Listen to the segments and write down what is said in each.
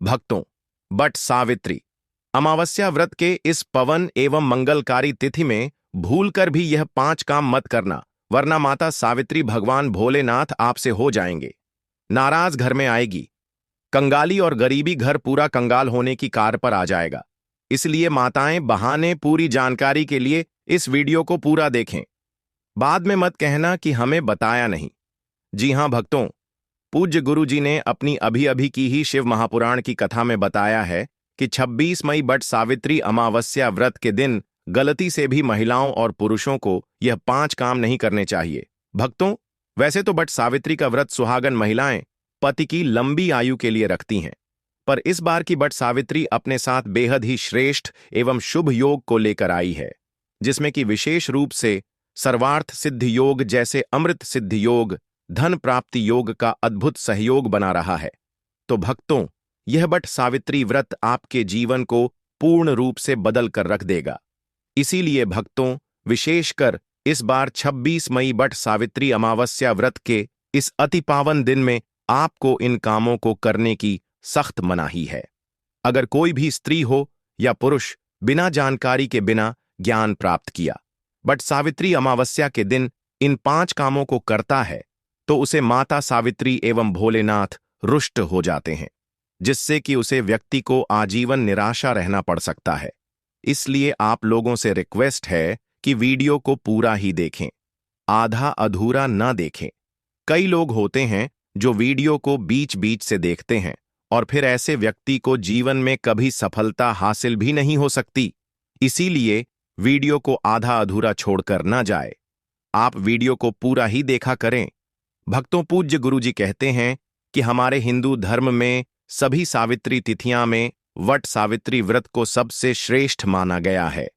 भक्तों, बट सावित्री अमावस्या व्रत के इस पवन एवं मंगलकारी तिथि में भूलकर भी यह 5 काम मत करना, वरना माता सावित्री भगवान भोलेनाथ आपसे हो जाएंगे। नाराज घर में आएगी। कंगाली और गरीबी घर पूरा कंगाल होने की कार पर आ जाएगा। इसलिए माताएं बहाने पूरी जानकारी के लिए इस वीडियो को पूरा देखें। बाद में मत कहना कि हमें बताया नहीं। जी हां भक्तों, पूज्य गुरु जी ने अपनी अभी अभी की ही शिव महापुराण की कथा में बताया है कि 26 मई बट सावित्री अमावस्या व्रत के दिन गलती से भी महिलाओं और पुरुषों को यह 5 काम नहीं करने चाहिए। भक्तों, वैसे तो बट सावित्री का व्रत सुहागन महिलाएं पति की लंबी आयु के लिए रखती हैं, पर इस बार की बट सावित्री अपने साथ बेहद ही श्रेष्ठ एवं शुभ योग को लेकर आई है, जिसमें कि विशेष रूप से सर्वार्थ सिद्धि योग जैसे अमृत सिद्धि योग, धन प्राप्ति योग का अद्भुत सहयोग बना रहा है। तो भक्तों, यह बट सावित्री व्रत आपके जीवन को पूर्ण रूप से बदल कर रख देगा। इसीलिए भक्तों, विशेषकर इस बार 26 मई बट सावित्री अमावस्या व्रत के इस अति पावन दिन में आपको इन कामों को करने की सख्त मनाही है। अगर कोई भी स्त्री हो या पुरुष बिना जानकारी के बिना ज्ञान प्राप्त किया बट सावित्री अमावस्या के दिन इन 5 कामों को करता है, तो उसे माता सावित्री एवं भोलेनाथ रुष्ट हो जाते हैं, जिससे कि उसे व्यक्ति को आजीवन निराशा रहना पड़ सकता है। इसलिए आप लोगों से रिक्वेस्ट है कि वीडियो को पूरा ही देखें, आधा अधूरा ना देखें। कई लोग होते हैं जो वीडियो को बीच बीच से देखते हैं और फिर ऐसे व्यक्ति को जीवन में कभी सफलता हासिल भी नहीं हो सकती। इसीलिए वीडियो को आधा अधूरा छोड़कर ना जाए, आप वीडियो को पूरा ही देखा करें। भक्तों, पूज्य गुरुजी कहते हैं कि हमारे हिंदू धर्म में सभी सावित्री तिथियां में वट सावित्री व्रत को सबसे श्रेष्ठ माना गया है।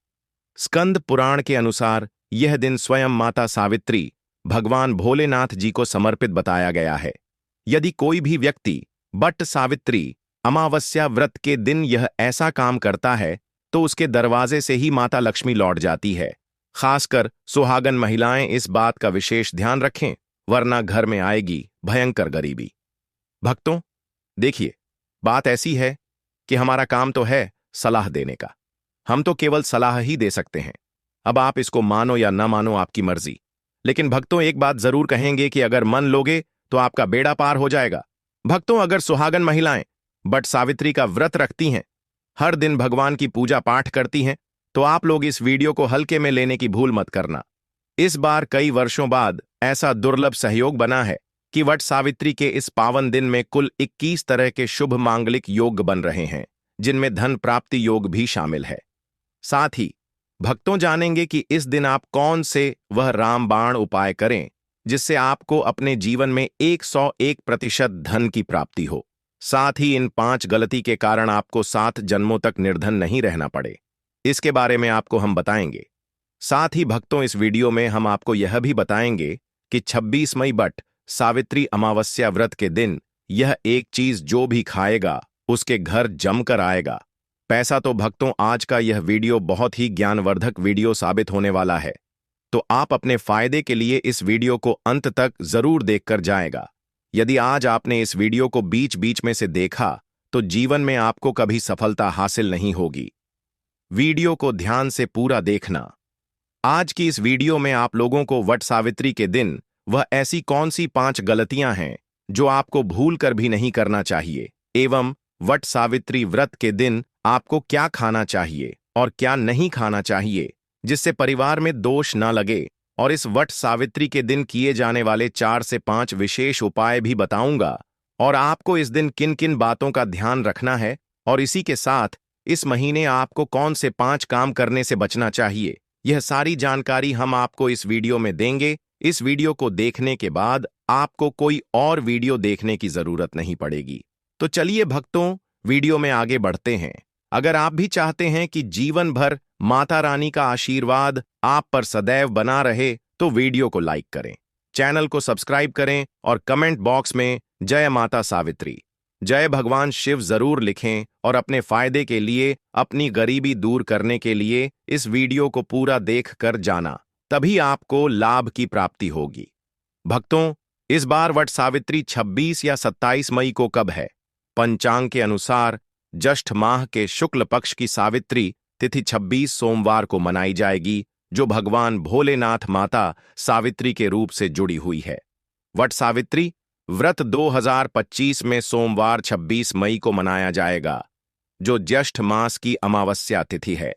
स्कंद पुराण के अनुसार यह दिन स्वयं माता सावित्री भगवान भोलेनाथ जी को समर्पित बताया गया है। यदि कोई भी व्यक्ति बट सावित्री अमावस्या व्रत के दिन यह ऐसा काम करता है, तो उसके दरवाजे से ही माता लक्ष्मी लौट जाती है। खासकर सुहागन महिलाएं इस बात का विशेष ध्यान रखें, वरना घर में आएगी भयंकर गरीबी। भक्तों, देखिए, बात ऐसी है कि हमारा काम तो है सलाह देने का। हम तो केवल सलाह ही दे सकते हैं। अब आप इसको मानो या ना मानो, आपकी मर्जी। लेकिन भक्तों, एक बात जरूर कहेंगे कि अगर मन लोगे तो आपका बेड़ा पार हो जाएगा। भक्तों, अगर सुहागन महिलाएं बट सावित्री का व्रत रखती हैं, हर दिन भगवान की पूजा पाठ करती हैं, तो आप लोग इस वीडियो को हल्के में लेने की भूल मत करना। इस बार कई वर्षों बाद ऐसा दुर्लभ सहयोग बना है कि वट सावित्री के इस पावन दिन में कुल 21 तरह के शुभ मांगलिक योग बन रहे हैं, जिनमें धन प्राप्ति योग भी शामिल है। साथ ही भक्तों जानेंगे कि इस दिन आप कौन से वह रामबाण उपाय करें जिससे आपको अपने जीवन में 101% धन की प्राप्ति हो। साथ ही इन 5 गलती के कारण आपको 7 जन्मों तक निर्धन नहीं रहना पड़े, इसके बारे में आपको हम बताएंगे। साथ ही भक्तों, इस वीडियो में हम आपको यह भी बताएंगे कि 26 मई बट सावित्री अमावस्या व्रत के दिन यह एक चीज जो भी खाएगा उसके घर जमकर आएगा। पैसा तो भक्तों, आज का यह वीडियो बहुत ही ज्ञानवर्धक वीडियो साबित होने वाला है, तो आप अपने फायदे के लिए इस वीडियो को अंत तक जरूर देखकर जाएगा। यदि आज आपने इस वीडियो को बीच बीच में से देखा तो जीवन में आपको कभी सफलता हासिल नहीं होगी। वीडियो को ध्यान से पूरा देखना। आज की इस वीडियो में आप लोगों को वट सावित्री के दिन वह ऐसी कौन सी 5 गलतियां हैं जो आपको भूल कर भी नहीं करना चाहिए, एवं वट सावित्री व्रत के दिन आपको क्या खाना चाहिए और क्या नहीं खाना चाहिए जिससे परिवार में दोष न लगे, और इस वट सावित्री के दिन किए जाने वाले 4 से 5 विशेष उपाय भी बताऊंगा, और आपको इस दिन किन किन बातों का ध्यान रखना है, और इसी के साथ इस महीने आपको कौन से 5 काम करने से बचना चाहिए, यह सारी जानकारी हम आपको इस वीडियो में देंगे। इस वीडियो को देखने के बाद आपको कोई और वीडियो देखने की जरूरत नहीं पड़ेगी। तो चलिए भक्तों, वीडियो में आगे बढ़ते हैं। अगर आप भी चाहते हैं कि जीवन भर माता रानी का आशीर्वाद आप पर सदैव बना रहे, तो वीडियो को लाइक करें, चैनल को सब्सक्राइब करें और कमेंट बॉक्स में जय माता सावित्री, जय भगवान शिव जरूर लिखें, और अपने फायदे के लिए, अपनी गरीबी दूर करने के लिए इस वीडियो को पूरा देख कर जाना, तभी आपको लाभ की प्राप्ति होगी। भक्तों, इस बार वट सावित्री 26 या 27 मई को कब है, पंचांग के अनुसार ज्येष्ठ माह के शुक्ल पक्ष की सावित्री तिथि 26 सोमवार को मनाई जाएगी, जो भगवान भोलेनाथ माता सावित्री के रूप से जुड़ी हुई है। वट सावित्री व्रत 2025 में सोमवार 26 मई को मनाया जाएगा, जो ज्येष्ठ मास की अमावस्या तिथि है।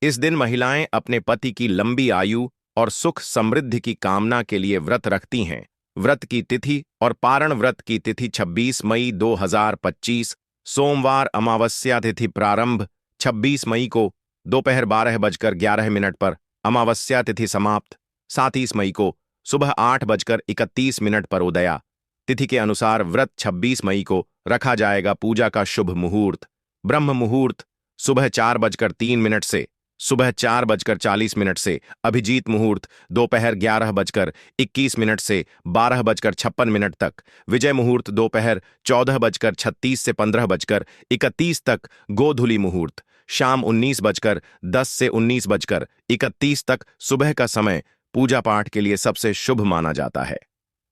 इस दिन महिलाएं अपने पति की लंबी आयु और सुख समृद्धि की कामना के लिए व्रत रखती हैं। व्रत की तिथि और पारण व्रत की तिथि 26 मई 2025 सोमवार, अमावस्या तिथि प्रारंभ 26 मई को दोपहर 12:11 पर, अमावस्या तिथि समाप्त 27 मई को सुबह 8:31 पर उदया तिथि के अनुसार व्रत 26 मई को रखा जाएगा। पूजा का शुभ मुहूर्त ब्रह्म मुहूर्त सुबह 4:03 से सुबह 4:40 से, अभिजीत मुहूर्त दोपहर 11:21 से 12:56 तक, विजय मुहूर्त दोपहर 14:36 से 15:31 तक, गोधूली मुहूर्त शाम 19:10 से 19:31 तक सुबह का समय पूजा पाठ के लिए सबसे शुभ माना जाता है।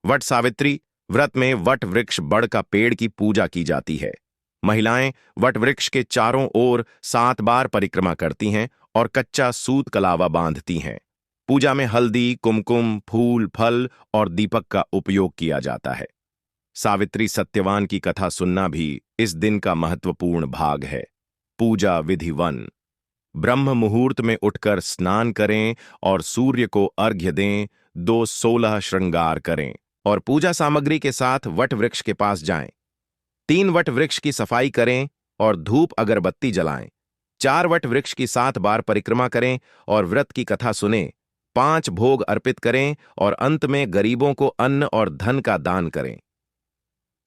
वट सावित्री व्रत में वट वृक्ष बड़ का पेड़ की पूजा की जाती है। महिलाएं वट वृक्ष के चारों ओर 7 बार परिक्रमा करती हैं और कच्चा सूत कलावा बांधती हैं। पूजा में हल्दी, कुमकुम, फूल, फल और दीपक का उपयोग किया जाता है। सावित्री सत्यवान की कथा सुनना भी इस दिन का महत्वपूर्ण भाग है। पूजा विधि 1। ब्रह्म मुहूर्त में उठकर स्नान करें और सूर्य को अर्घ्य दें। 2 16 श्रृंगार करें और पूजा सामग्री के साथ वट वृक्ष के पास जाएं। 3 वट वृक्ष की सफाई करें और धूप अगरबत्ती जलाएं। 4 वट वृक्ष की 7 बार परिक्रमा करें और व्रत की कथा सुनें। 5 भोग अर्पित करें और अंत में गरीबों को अन्न और धन का दान करें।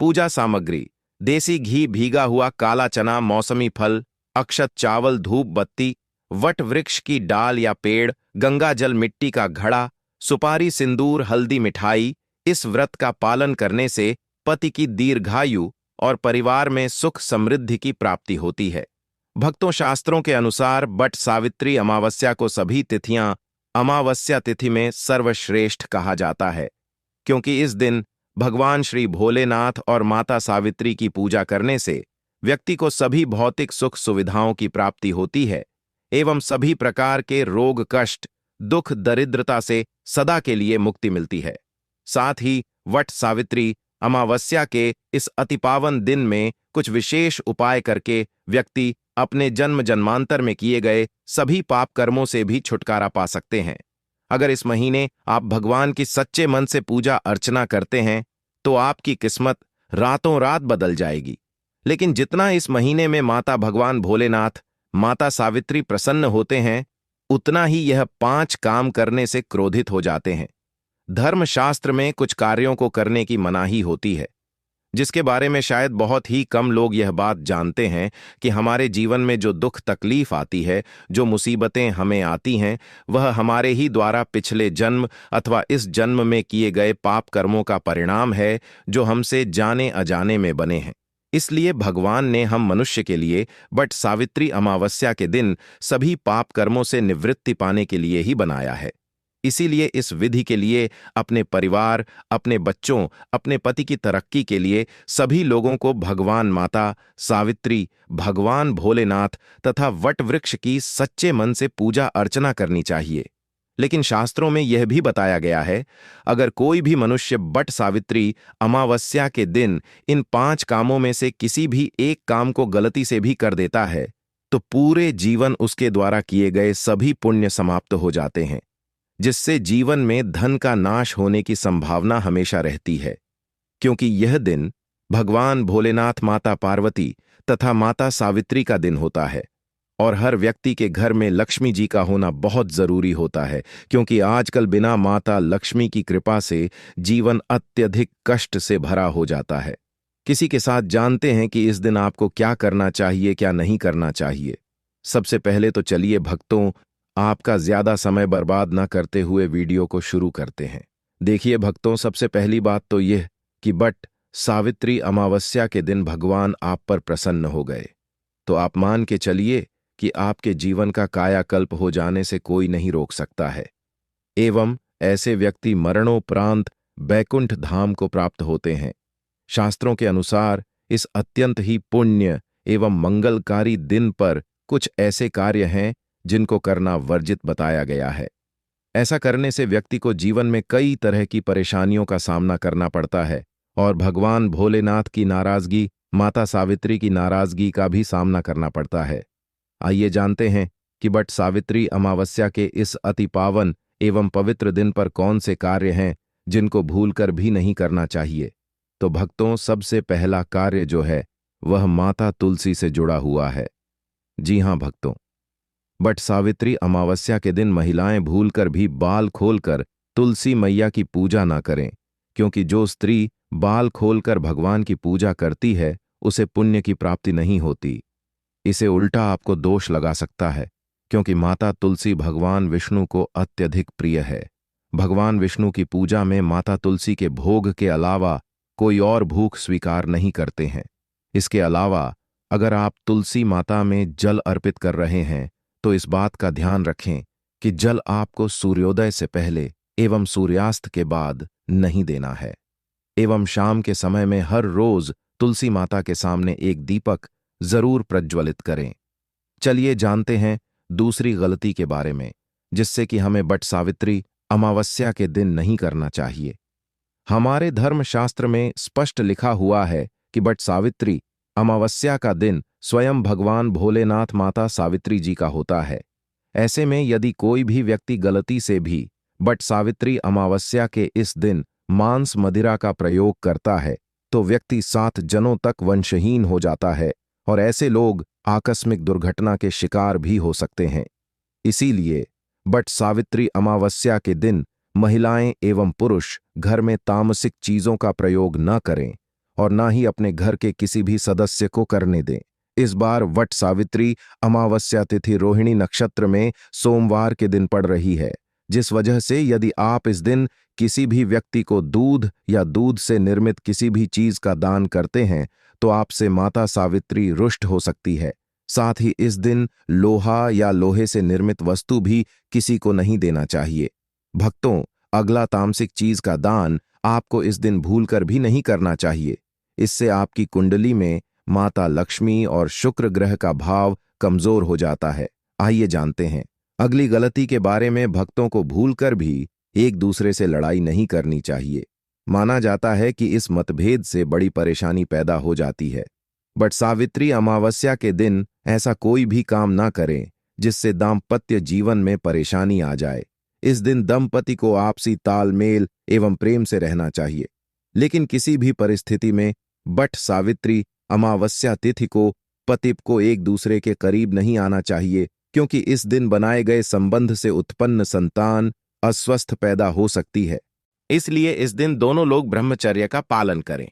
पूजा सामग्री: देसी घी, भीगा हुआ काला चना, मौसमी फल, अक्षत, चावल, धूप बत्ती, वट वृक्ष की डाल या पेड़, गंगा जल, मिट्टी का घड़ा, सुपारी, सिंदूर, हल्दी, मिठाई। इस व्रत का पालन करने से पति की दीर्घायु और परिवार में सुख समृद्धि की प्राप्ति होती है। भक्तों, शास्त्रों के अनुसार वट सावित्री अमावस्या को सभी तिथियां अमावस्या तिथि में सर्वश्रेष्ठ कहा जाता है, क्योंकि इस दिन भगवान श्री भोलेनाथ और माता सावित्री की पूजा करने से व्यक्ति को सभी भौतिक सुख सुविधाओं की प्राप्ति होती है एवं सभी प्रकार के रोग, कष्ट, दुख, दरिद्रता से सदा के लिए मुक्ति मिलती है। साथ ही वट सावित्री अमावस्या के इस अति पावन दिन में कुछ विशेष उपाय करके व्यक्ति अपने जन्म जन्मांतर में किए गए सभी पाप कर्मों से भी छुटकारा पा सकते हैं। अगर इस महीने आप भगवान की सच्चे मन से पूजा अर्चना करते हैं तो आपकी किस्मत रातों रात बदल जाएगी। लेकिन जितना इस महीने में माता भगवान भोलेनाथ, माता सावित्री प्रसन्न होते हैं, उतना ही यह 5 काम करने से क्रोधित हो जाते हैं। धर्मशास्त्र में कुछ कार्यों को करने की मनाही होती है, जिसके बारे में शायद बहुत ही कम लोग यह बात जानते हैं कि हमारे जीवन में जो दुख तकलीफ आती है, जो मुसीबतें हमें आती हैं, वह हमारे ही द्वारा पिछले जन्म अथवा इस जन्म में किए गए पाप कर्मों का परिणाम है, जो हमसे जाने अजाने में बने हैं। इसलिए भगवान ने हम मनुष्य के लिए वट सावित्री अमावस्या के दिन सभी पाप कर्मों से निवृत्ति पाने के लिए ही बनाया है। इसीलिए इस विधि के लिए अपने परिवार, अपने बच्चों, अपने पति की तरक्की के लिए सभी लोगों को भगवान माता सावित्री, भगवान भोलेनाथ तथा वट वृक्ष की सच्चे मन से पूजा अर्चना करनी चाहिए। लेकिन शास्त्रों में यह भी बताया गया है, अगर कोई भी मनुष्य वट सावित्री अमावस्या के दिन इन 5 कामों में से किसी भी एक काम को गलती से भी कर देता है, तो पूरे जीवन उसके द्वारा किए गए सभी पुण्य समाप्त हो जाते हैं, जिससे जीवन में धन का नाश होने की संभावना हमेशा रहती है। क्योंकि यह दिन भगवान भोलेनाथ, माता पार्वती तथा माता सावित्री का दिन होता है और हर व्यक्ति के घर में लक्ष्मी जी का होना बहुत जरूरी होता है, क्योंकि आजकल बिना माता लक्ष्मी की कृपा से जीवन अत्यधिक कष्ट से भरा हो जाता है। किसी के साथ जानते हैं कि इस दिन आपको क्या करना चाहिए, क्या नहीं करना चाहिए। सबसे पहले तो चलिए भक्तों, आपका ज्यादा समय बर्बाद न करते हुए वीडियो को शुरू करते हैं। देखिए भक्तों, सबसे पहली बात तो यह कि वट सावित्री अमावस्या के दिन भगवान आप पर प्रसन्न हो गए, तो आप मान के चलिए कि आपके जीवन का कायाकल्प हो जाने से कोई नहीं रोक सकता है, एवं ऐसे व्यक्ति मरणोपरांत बैकुंठ धाम को प्राप्त होते हैं। शास्त्रों के अनुसार इस अत्यंत ही पुण्य एवं मंगलकारी दिन पर कुछ ऐसे कार्य हैं जिनको करना वर्जित बताया गया है। ऐसा करने से व्यक्ति को जीवन में कई तरह की परेशानियों का सामना करना पड़ता है और भगवान भोलेनाथ की नाराजगी, माता सावित्री की नाराजगी का भी सामना करना पड़ता है। आइए जानते हैं कि बट सावित्री अमावस्या के इस अति पावन एवं पवित्र दिन पर कौन से कार्य हैं जिनको भूलकर भी नहीं करना चाहिए। तो भक्तों, सबसे पहला कार्य जो है वह माता तुलसी से जुड़ा हुआ है। जी हां भक्तों, बट सावित्री अमावस्या के दिन महिलाएं भूलकर भी बाल खोलकर तुलसी मैया की पूजा ना करें, क्योंकि जो स्त्री बाल खोलकर भगवान की पूजा करती है उसे पुण्य की प्राप्ति नहीं होती। इसे उल्टा आपको दोष लगा सकता है, क्योंकि माता तुलसी भगवान विष्णु को अत्यधिक प्रिय है। भगवान विष्णु की पूजा में माता तुलसी के भोग के अलावा कोई और भूख स्वीकार नहीं करते हैं। इसके अलावा अगर आप तुलसी माता में जल अर्पित कर रहे हैं तो इस बात का ध्यान रखें कि जल आपको सूर्योदय से पहले एवं सूर्यास्त के बाद नहीं देना है। एवं शाम के समय में हर रोज तुलसी माता के सामने एक दीपक जरूर प्रज्वलित करें। चलिए जानते हैं दूसरी गलती के बारे में, जिससे कि हमें बट सावित्री अमावस्या के दिन नहीं करना चाहिए। हमारे धर्मशास्त्र में स्पष्ट लिखा हुआ है कि बट सावित्री अमावस्या का दिन स्वयं भगवान भोलेनाथ माता सावित्री जी का होता है। ऐसे में यदि कोई भी व्यक्ति गलती से भी बट सावित्री अमावस्या के इस दिन मांस मदिरा का प्रयोग करता है तो व्यक्ति 7 जनों तक वंशहीन हो जाता है और ऐसे लोग आकस्मिक दुर्घटना के शिकार भी हो सकते हैं। इसीलिए बट सावित्री अमावस्या के दिन महिलाएं एवं पुरुष घर में तामसिक चीजों का प्रयोग न करें और न ही अपने घर के किसी भी सदस्य को करने दें। इस बार वट सावित्री अमावस्या तिथि रोहिणी नक्षत्र में सोमवार के दिन पड़ रही है, जिस वजह से यदि आप इस दिन किसी भी व्यक्ति को दूध या दूध से निर्मित किसी भी चीज का दान करते हैं तो आपसे माता सावित्री रुष्ट हो सकती है। साथ ही इस दिन लोहा या लोहे से निर्मित वस्तु भी किसी को नहीं देना चाहिए। भक्तों, अगला तामसिक चीज का दान आपको इस दिन भूलकर भी नहीं करना चाहिए। इससे आपकी कुंडली में माता लक्ष्मी और शुक्र ग्रह का भाव कमजोर हो जाता है। आइए जानते हैं अगली गलती के बारे में। भक्तों को भूलकर भी एक दूसरे से लड़ाई नहीं करनी चाहिए। माना जाता है कि इस मतभेद से बड़ी परेशानी पैदा हो जाती है। बट सावित्री अमावस्या के दिन ऐसा कोई भी काम ना करें जिससे दाम्पत्य जीवन में परेशानी आ जाए। इस दिन दंपति को आपसी तालमेल एवं प्रेम से रहना चाहिए, लेकिन किसी भी परिस्थिति में बट सावित्री अमावस्या तिथि को पति को एक दूसरे के करीब नहीं आना चाहिए, क्योंकि इस दिन बनाए गए संबंध से उत्पन्न संतान अस्वस्थ पैदा हो सकती है। इसलिए इस दिन दोनों लोग ब्रह्मचर्य का पालन करें।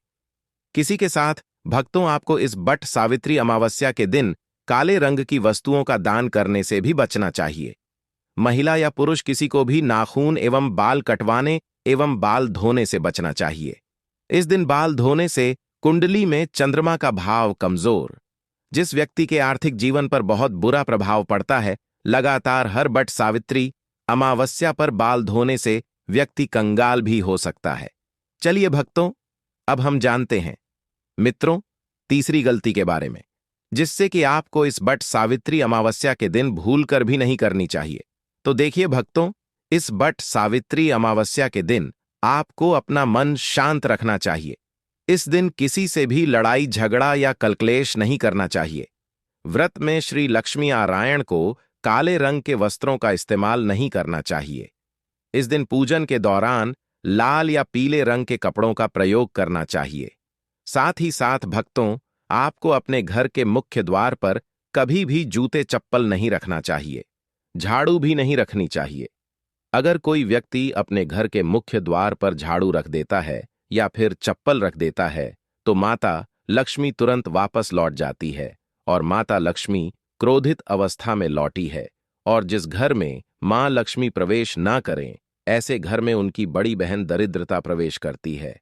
किसी के साथ भक्तों, आपको इस बट सावित्री अमावस्या के दिन काले रंग की वस्तुओं का दान करने से भी बचना चाहिए। महिला या पुरुष किसी को भी नाखून एवं बाल कटवाने एवं बाल धोने से बचना चाहिए। इस दिन बाल धोने से कुंडली में चंद्रमा का भाव कमजोर, जिस व्यक्ति के आर्थिक जीवन पर बहुत बुरा प्रभाव पड़ता है, लगातार हर बट सावित्री अमावस्या पर बाल धोने से व्यक्ति कंगाल भी हो सकता है। चलिए भक्तों, अब हम जानते हैं मित्रों तीसरी गलती के बारे में, जिससे कि आपको इस बट सावित्री अमावस्या के दिन भूलकर भी नहीं करनी चाहिए। तो देखिए भक्तों, इस बट सावित्री अमावस्या के दिन आपको अपना मन शांत रखना चाहिए। इस दिन किसी से भी लड़ाई झगड़ा या कलक्लेश नहीं करना चाहिए। व्रत में श्री लक्ष्मी नारायण को काले रंग के वस्त्रों का इस्तेमाल नहीं करना चाहिए। इस दिन पूजन के दौरान लाल या पीले रंग के कपड़ों का प्रयोग करना चाहिए। साथ ही साथ भक्तों, आपको अपने घर के मुख्य द्वार पर कभी भी जूते चप्पल नहीं रखना चाहिए। झाड़ू भी नहीं रखनी चाहिए। अगर कोई व्यक्ति अपने घर के मुख्य द्वार पर झाड़ू रख देता है या फिर चप्पल रख देता है तो माता लक्ष्मी तुरंत वापस लौट जाती है और माता लक्ष्मी क्रोधित अवस्था में लौटी है। और जिस घर में मां लक्ष्मी प्रवेश ना करें, ऐसे घर में उनकी बड़ी बहन दरिद्रता प्रवेश करती है।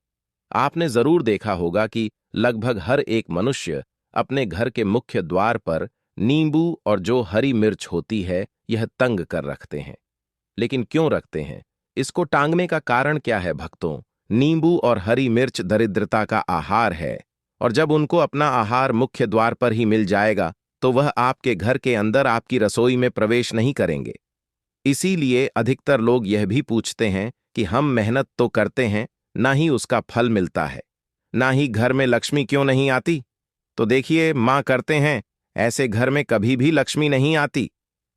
आपने जरूर देखा होगा कि लगभग हर एक मनुष्य अपने घर के मुख्य द्वार पर नींबू और जो हरी मिर्च होती है यह तंग कर रखते हैं। लेकिन क्यों रखते हैं? इसको टांगने का कारण क्या है भक्तों? नींबू और हरी मिर्च दरिद्रता का आहार है और जब उनको अपना आहार मुख्य द्वार पर ही मिल जाएगा तो वह आपके घर के अंदर आपकी रसोई में प्रवेश नहीं करेंगे। इसीलिए अधिकतर लोग यह भी पूछते हैं कि हम मेहनत तो करते हैं, ना ही उसका फल मिलता है, ना ही घर में लक्ष्मी क्यों नहीं आती। तो देखिए, माँ करते हैं, ऐसे घर में कभी भी लक्ष्मी नहीं आती।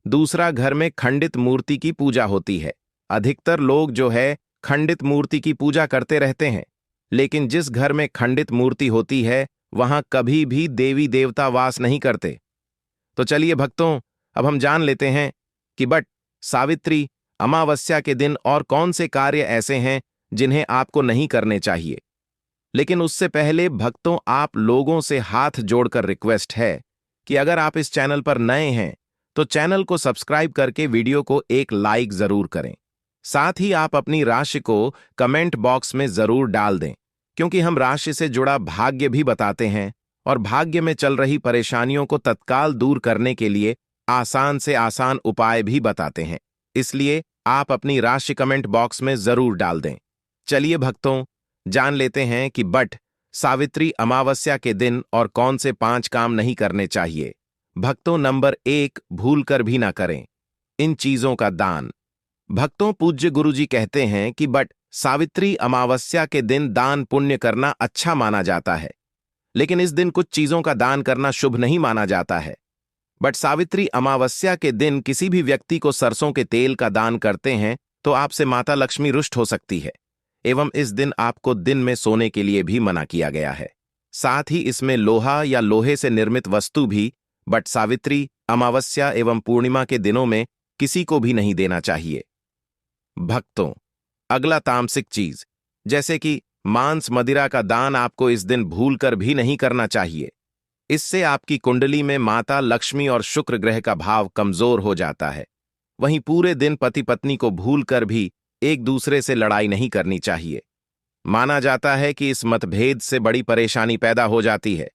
दूसरा, घर में खंडित मूर्ति की पूजा होती है। अधिकतर लोग जो है खंडित मूर्ति की पूजा करते रहते हैं, लेकिन जिस घर में खंडित मूर्ति होती है वहां कभी भी देवी देवता वास नहीं करते। तो चलिए भक्तों, अब हम जान लेते हैं कि बट सावित्री अमावस्या के दिन और कौन से कार्य ऐसे हैं जिन्हें आपको नहीं करने चाहिए। लेकिन उससे पहले भक्तों, आप लोगों से हाथ जोड़कर रिक्वेस्ट है कि अगर आप इस चैनल पर नए हैं तो चैनल को सब्सक्राइब करके वीडियो को एक लाइक जरूर करें। साथ ही आप अपनी राशि को कमेंट बॉक्स में जरूर डाल दें, क्योंकि हम राशि से जुड़ा भाग्य भी बताते हैं और भाग्य में चल रही परेशानियों को तत्काल दूर करने के लिए आसान से आसान उपाय भी बताते हैं। इसलिए आप अपनी राशि कमेंट बॉक्स में जरूर डाल दें। चलिए भक्तों, जान लेते हैं कि बट सावित्री अमावस्या के दिन और कौन से 5 काम नहीं करने चाहिए। भक्तों, नंबर 1, भूल कर भी ना करें इन चीजों का दान। भक्तों, पूज्य गुरुजी कहते हैं कि बट सावित्री अमावस्या के दिन दान पुण्य करना अच्छा माना जाता है, लेकिन इस दिन कुछ चीजों का दान करना शुभ नहीं माना जाता है। बट सावित्री अमावस्या के दिन किसी भी व्यक्ति को सरसों के तेल का दान करते हैं तो आपसे माता लक्ष्मी रुष्ट हो सकती है, एवं इस दिन आपको दिन में सोने के लिए भी मना किया गया है। साथ ही इसमें लोहा या लोहे से निर्मित वस्तु भी बट सावित्री अमावस्या एवं पूर्णिमा के दिनों में किसी को भी नहीं देना चाहिए। भक्तों, अगला तामसिक चीज जैसे कि मांस मदिरा का दान आपको इस दिन भूलकर भी नहीं करना चाहिए। इससे आपकी कुंडली में माता लक्ष्मी और शुक्र ग्रह का भाव कमजोर हो जाता है। वहीं पूरे दिन पति पत्नी को भूलकर भी एक दूसरे से लड़ाई नहीं करनी चाहिए। माना जाता है कि इस मतभेद से बड़ी परेशानी पैदा हो जाती है।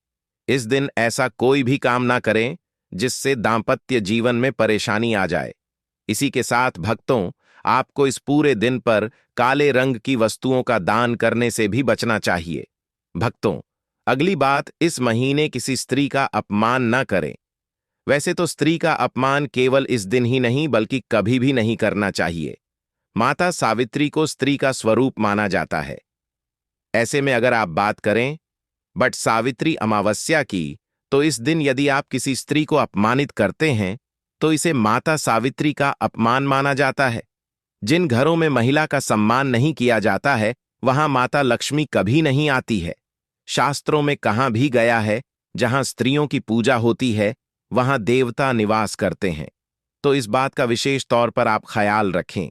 इस दिन ऐसा कोई भी काम ना करें जिससे दांपत्य जीवन में परेशानी आ जाए। इसी के साथ भक्तों, आपको इस पूरे दिन पर काले रंग की वस्तुओं का दान करने से भी बचना चाहिए। भक्तों, अगली बात, इस महीने किसी स्त्री का अपमान न करें। वैसे तो स्त्री का अपमान केवल इस दिन ही नहीं बल्कि कभी भी नहीं करना चाहिए। माता सावित्री को स्त्री का स्वरूप माना जाता है। ऐसे में अगर आप बात करें बट सावित्री अमावस्या की, तो इस दिन यदि आप किसी स्त्री को अपमानित करते हैं तो इसे माता सावित्री का अपमान माना जाता है। जिन घरों में महिला का सम्मान नहीं किया जाता है वहां माता लक्ष्मी कभी नहीं आती है। शास्त्रों में कहा भी गया है, जहां स्त्रियों की पूजा होती है वहां देवता निवास करते हैं। तो इस बात का विशेष तौर पर आप ख्याल रखें।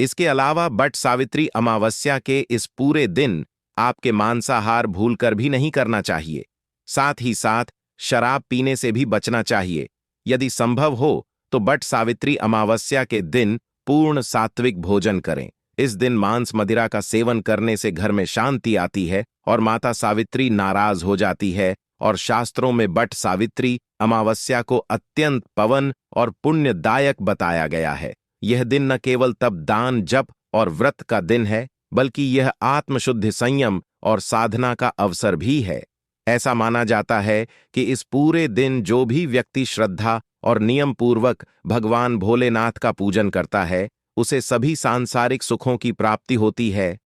इसके अलावा बट सावित्री अमावस्या के इस पूरे दिन आपके मांसाहार भूलकर भी नहीं करना चाहिए। साथ ही साथ शराब पीने से भी बचना चाहिए। यदि संभव हो तो बट सावित्री अमावस्या के दिन पूर्ण सात्विक भोजन करें। इस दिन मांस मदिरा का सेवन करने से घर में शांति आती है और माता सावित्री नाराज हो जाती है। और शास्त्रों में बट सावित्री अमावस्या को अत्यंत पवन और पुण्यदायक बताया गया है। यह दिन न केवल तप दान जप और व्रत का दिन है, बल्कि यह आत्मशुद्धि संयम और साधना का अवसर भी है। ऐसा माना जाता है कि इस पूरे दिन जो भी व्यक्ति श्रद्धा और नियम पूर्वक भगवान भोलेनाथ का पूजन करता है उसे सभी सांसारिक सुखों की प्राप्ति होती है।